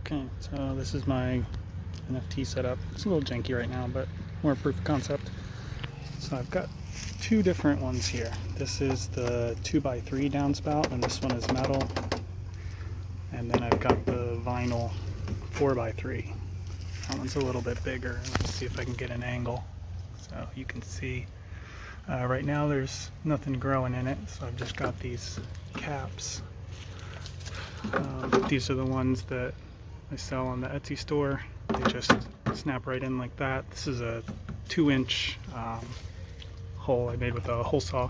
Okay, so this is my NFT setup. It's a little janky right now, but more proof of concept. So I've got two different ones here. This is the 2x3 downspout, and this one is metal. And then I've got the vinyl 4x3. That one's a little bit bigger. Let's see if I can get an angle. So you can see right now there's nothing growing in it, so I've just got these caps. These are the ones that I sell on the Etsy store. They just snap right in like that. This is a 2-inch hole I made with a hole saw.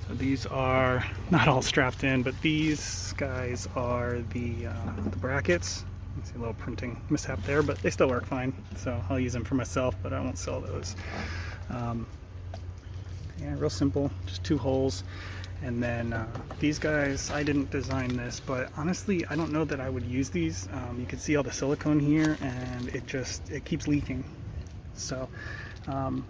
So these are not all strapped in, but these guys are the brackets. You see a little printing mishap there, but they still work fine. So I'll use them for myself, but I won't sell those. Yeah, real simple, just 2 holes. And then these guys, I didn't design this, but honestly, I don't know that I would use these. You can see all the silicone here, and it keeps leaking. So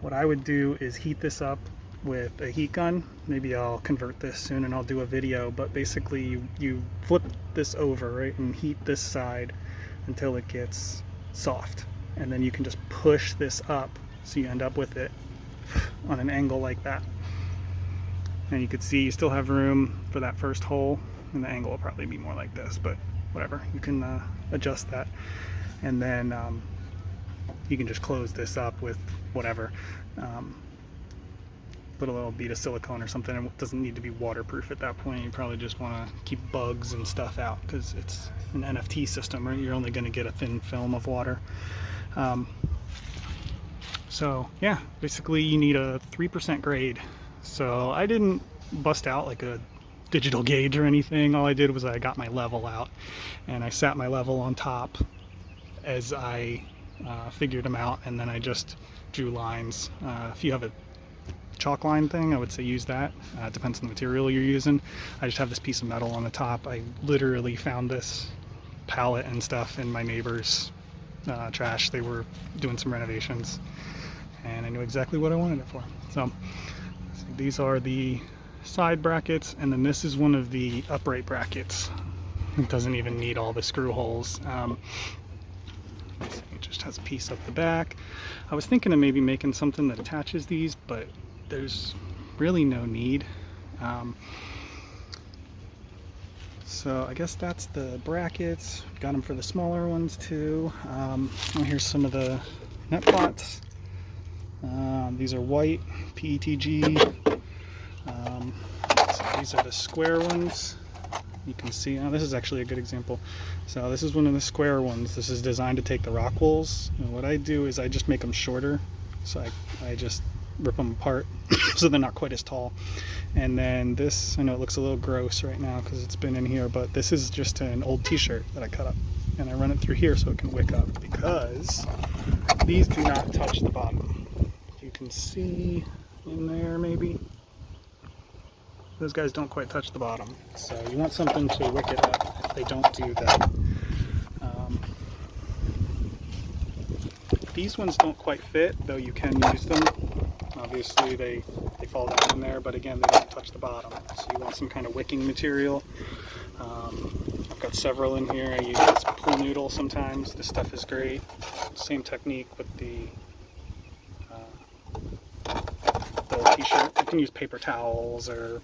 what I would do is heat this up with a heat gun. Maybe I'll convert this soon and I'll do a video, but basically you flip this over, right, and heat this side until it gets soft. And then you can just push this up so you end up with it on an angle like that. And you can see you still have room for that first hole, and the angle will probably be more like this, but whatever, you can adjust that. And then you can just close this up with whatever, put a little bead of silicone or something. It doesn't need to be waterproof at that point. You probably just want to keep bugs and stuff out because it's an NFT system, right? You're only going to get a thin film of water. So yeah, basically you need a 3% grade. So I didn't bust out like a digital gauge or anything. All I did was I got my level out and I sat my level on top as I figured them out, and then I just drew lines. If you have a chalk line thing, I would say use that. It depends on the material you're using. I just have this piece of metal on the top. I literally found this pallet and stuff in my neighbor's trash. They were doing some renovations and I knew exactly what I wanted it for. So these are the side brackets, and then this is one of the upright brackets. It doesn't even need all the screw holes. It just has a piece up the back. I was thinking of maybe making something that attaches these, but there's really no need. So I guess that's the brackets. Got them for the smaller ones too. Here's some of the net plots. These are white PETG. So these are the square ones. You can see, this is actually a good example. So this is one of the square ones. This is designed to take the rock holes. And what I do is I just make them shorter. So I just rip them apart so they're not quite as tall. And then this, I know it looks a little gross right now because it's been in here, but this is just an old t-shirt that I cut up. And I run it through here so it can wick up, because these do not touch the bottom. You can see in there maybe. Those guys don't quite touch the bottom. So you want something to wick it up if they don't do that. These ones don't quite fit, though you can use them. Obviously they fall down in there, but again, they don't touch the bottom. So you want some kind of wicking material. I've got several in here. I use this pool noodle sometimes. This stuff is great. Same technique with the t-shirt. You can use paper towels, or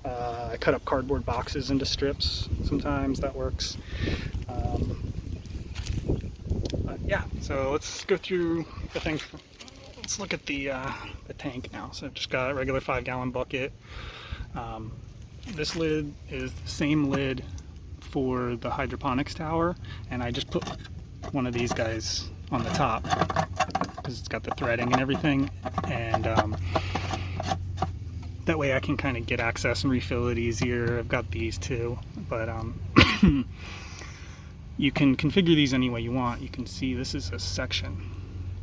I cut up cardboard boxes into strips sometimes. That works. Yeah, so let's go through the thing. Let's look at the tank now. So I've just got a regular 5-gallon bucket. This lid is the same lid for the hydroponics tower, and I just put one of these guys on the top because it's got the threading and everything, and that way I can kind of get access and refill it easier. I've got these too, but you can configure these any way you want. You can see this is a section,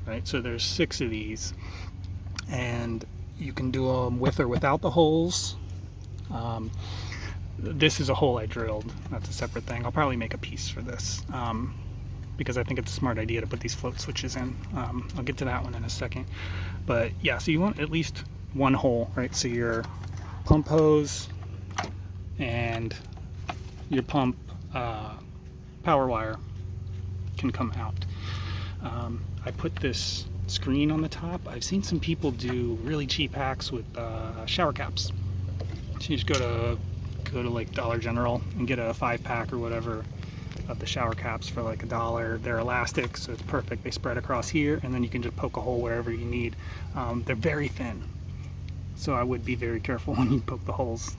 right? So there's 6 of these, and you can do them with or without the holes. This is a hole I drilled. That's a separate thing. I'll probably make a piece for this because I think it's a smart idea to put these float switches in. I'll get to that one in a second. But yeah, so you want at least one hole, right? So your pump hose and your pump power wire can come out. I put this screen on the top. I've seen some people do really cheap hacks with shower caps. So you just go to like Dollar General and get a 5-pack or whatever of the shower caps for like $1. They're elastic, so it's perfect. They spread across here, and then you can just poke a hole wherever you need. They're very thin, so I would be very careful when you poke the holes.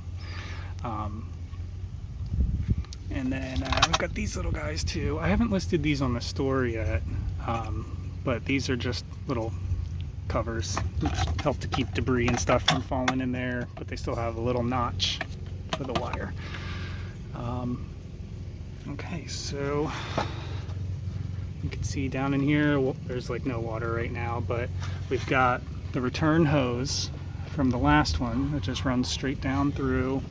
And then we've got these little guys too. I haven't listed these on the store yet, but these are just little covers which help to keep debris and stuff from falling in there, but they still have a little notch for the wire. Okay, so you can see down in here, well, there's like no water right now, but we've got the return hose from the last one that just runs straight down through,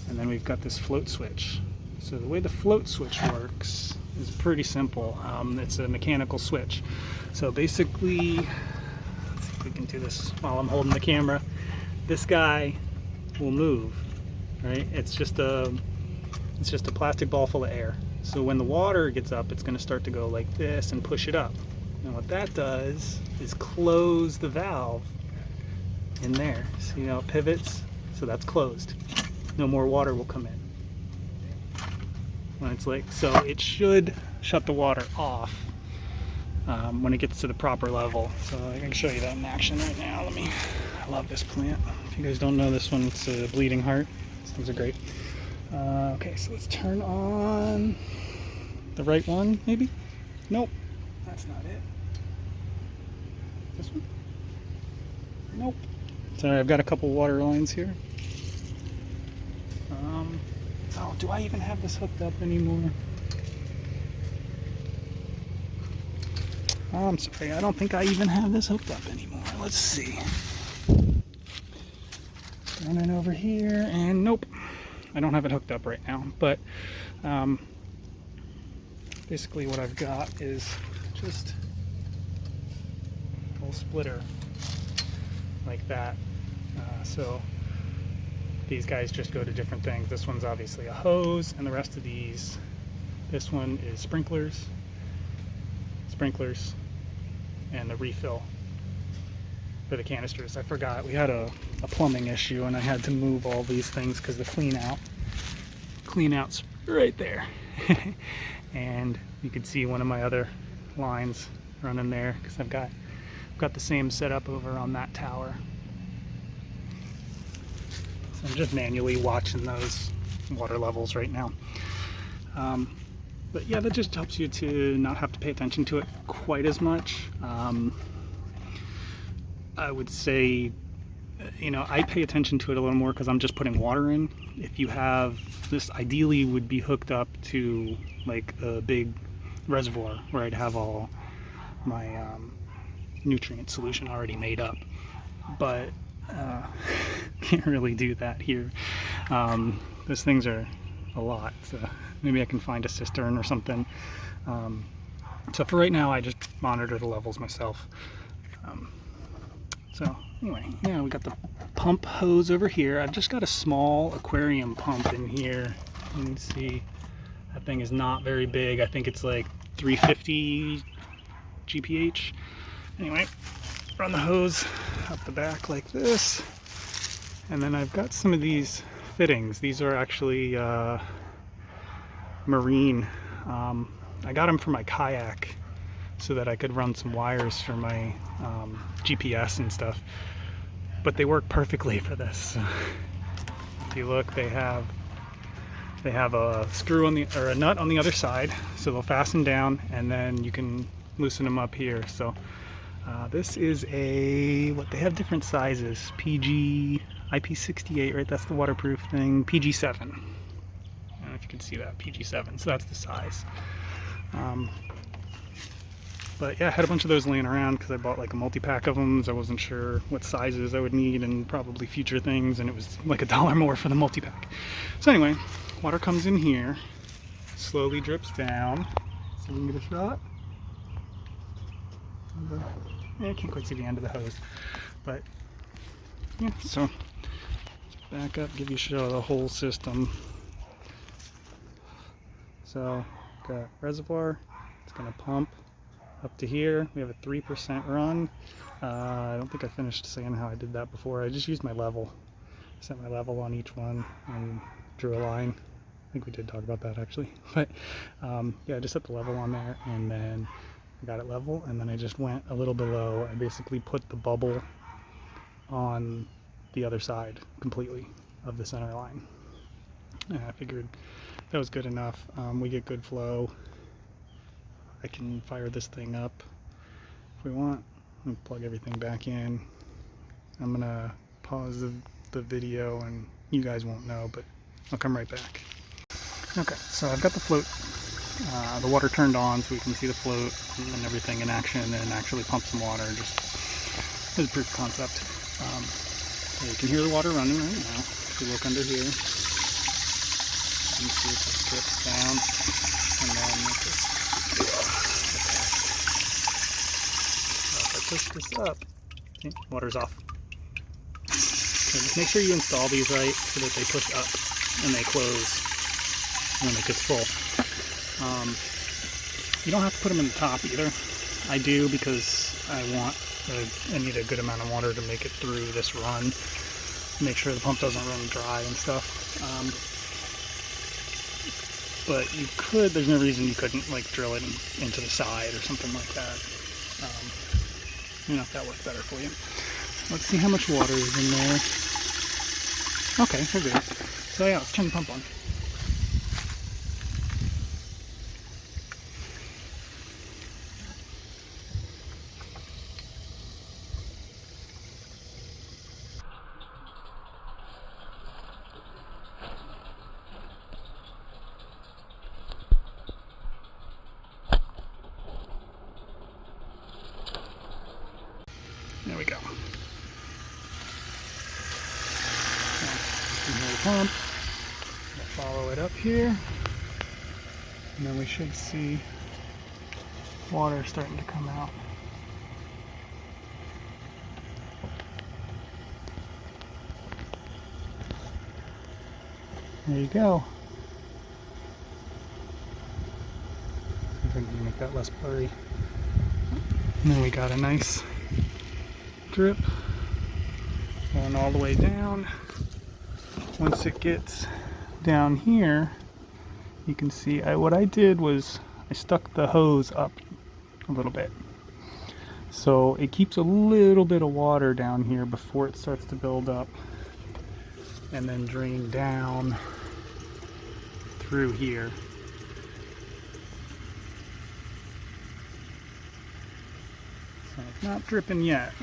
and then we've got this float switch. So the way the float switch works is pretty simple. It's a mechanical switch. So basically, let's see if we can do this while I'm holding the camera. This guy will move, right? It's just a plastic ball full of air. So when the water gets up, it's going to start to go like this and push it up. And what that does is close the valve in there. See how it pivots? So that's closed. No more water will come in. When it's like, so it should shut the water off when it gets to the proper level. So I can show you that in action right now. I love this plant. If you guys don't know this one, it's a bleeding heart. These things are great. Okay, so let's turn on the right one, maybe? Nope, that's not it. This one? Nope. Sorry, I've got a couple water lines here. Oh, do I even have this hooked up anymore? Oh, I'm sorry, I don't think I even have this hooked up anymore. Let's see. Running over here, and nope. I don't have it hooked up right now, but basically what I've got is just a little splitter like that. So these guys just go to different things. This one's obviously a hose, and the rest of these, this one is sprinklers, and the refill for the canisters. I forgot, we had a plumbing issue and I had to move all these things because the clean out's right there. And you can see one of my other lines running there because I've got the same setup over on that tower. So I'm just manually watching those water levels right now. But yeah, that just helps you to not have to pay attention to it quite as much. I would say, you know, I pay attention to it a little more because I'm just putting water in. If you have this, ideally would be hooked up to like a big reservoir where I'd have all my nutrient solution already made up, but can't really do that here. Those things are a lot, so maybe I can find a cistern or something. So for right now I just monitor the levels myself. So anyway, yeah, we got the pump hose over here. I've just got a small aquarium pump in here. You can see that thing is not very big. I think it's like 350 GPH. Anyway, run the hose up the back like this. And then I've got some of these fittings. These are actually marine. I got them for my kayak so that I could run some wires for my GPS and stuff, but they work perfectly for this. If you look, they have a screw on or a nut on the other side, so they'll fasten down, and then you can loosen them up here. So this is they have different sizes. PG, IP68, right? That's the waterproof thing. PG7. I don't know if you can see that, PG7. So that's the size. But yeah, I had a bunch of those laying around because I bought like a multi-pack of them. So I wasn't sure what sizes I would need and probably future things, and it was like $1 more for the multi-pack. So anyway, water comes in here, slowly drips down. So we can get a shot. I can't quite see the end of the hose, but yeah, so back up, give you a show of the whole system. So, got reservoir, it's going to pump up to here. We have a 3% run. I don't think I finished saying how I did that before. I just used my level. Set my level on each one and drew a line. I think we did talk about that actually. But yeah, I just set the level on there and then I got it level, and then I just went a little below. I basically put the bubble on the other side completely of the center line. And I figured that was good enough. We get good flow. I can fire this thing up if we want. I'm gonna plug everything back in. I'm gonna pause the video and you guys won't know, but I'll come right back. Okay, so I've got the float, the water turned on so we can see the float and everything in action, and actually pump some water just as a proof of concept. So you can hear the water running right now. If you look under here, you can see it just drips down, and then it just, so if I push this up, see, water's off. So just make sure you install these right so that they push up and they close when it gets full. You don't have to put them in the top either. I do because I need a good amount of water to make it through this run. Make sure the pump doesn't run dry and stuff. But you could, there's no reason you couldn't like drill it into the side or something like that. You know, if that worked better for you. Let's see how much water is in there. Okay, we're good. So yeah, let's turn the pump on. There we go. Now, you can hear the pump. We'll follow it up here, and then we should see water starting to come out. There you go. See if I can make that less blurry. And then we got a nice drip going all the way down. Once it gets down here, you can see what I did was I stuck the hose up a little bit, so it keeps a little bit of water down here before it starts to build up and then drain down through here. So it's not dripping yet.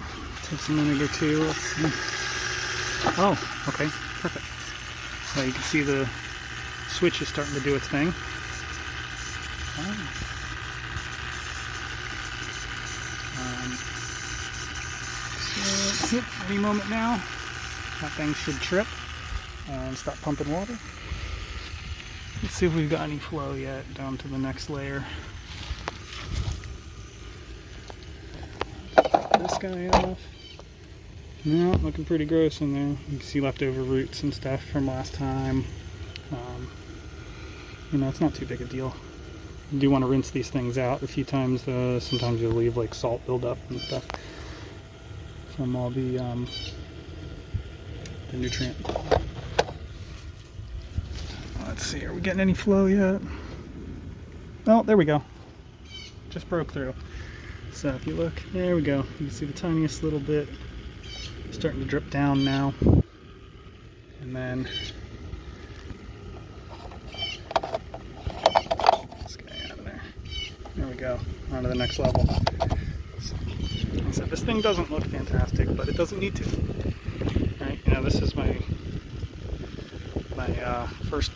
Takes a minute or two. Let's see. Oh, okay, perfect. So you can see the switch is starting to do its thing. So any moment now, that thing should trip and start pumping water. Let's see if we've got any flow yet down to the next layer. This guy off. No, looking pretty gross in there. You can see leftover roots and stuff from last time. You know, it's not too big a deal. You do want to rinse these things out a few times. Sometimes you'll leave like salt buildup and stuff from all the nutrient. Let's see, are we getting any flow yet? Oh, there we go. Just broke through. So if you look, there we go. You can see the tiniest little bit starting to drip down now. And then this guy out of there. There we go. On to the next level. So, like I said, this thing doesn't look fantastic, but it doesn't need to. Right? You know, this is my first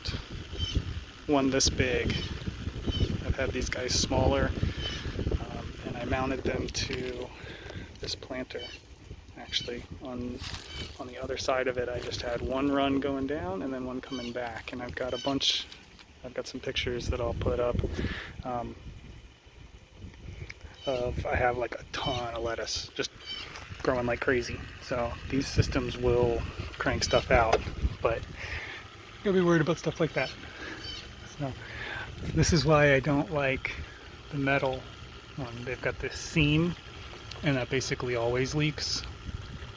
one this big. I've had these guys smaller, and I mounted them to this planter. Actually, on the other side of it, I just had one run going down and then one coming back, and I've got some pictures that I'll put up I have like a ton of lettuce, just growing like crazy. So these systems will crank stuff out, but you'll be worried about stuff like that. So this is why I don't like the metal one. They've got this seam, and that basically always leaks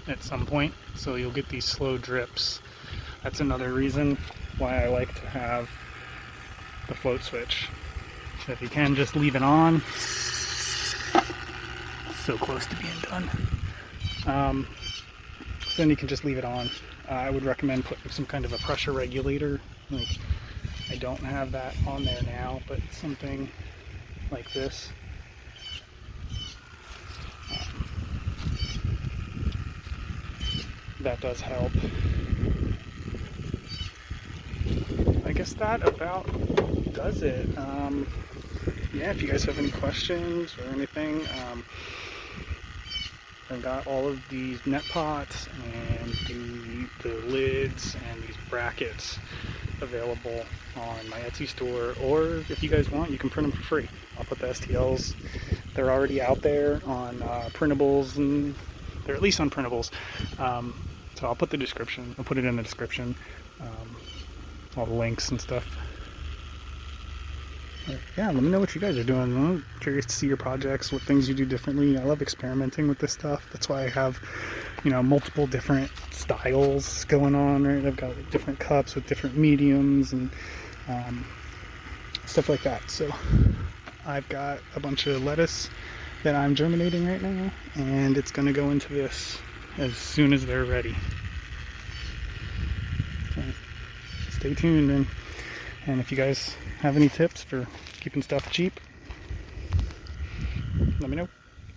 at some point, so you'll get these slow drips. That's another reason why I like to have the float switch. So if you can, just leave it on. So close to being done. So then you can just leave it on. I would recommend putting some kind of a pressure regulator. Like, I don't have that on there now, but something like this. That does help. I guess that about does it. Yeah, if you guys have any questions or anything, I've got all of these net pots and the lids and these brackets available on my Etsy store, or if you guys want, you can print them for free. I'll put the STLs, they're already out there on printables, and they're at least on printables. So I'll put it in the description, all the links and stuff. But yeah, let me know what you guys are doing. I'm curious to see your projects, what things you do differently. I love experimenting with this stuff. That's why I have, multiple different styles going on, right? I've got different cups with different mediums and stuff like that. So I've got a bunch of lettuce that I'm germinating right now, and it's going to go into this as soon as they're ready. So stay tuned, and if you guys have any tips for keeping stuff cheap, let me know.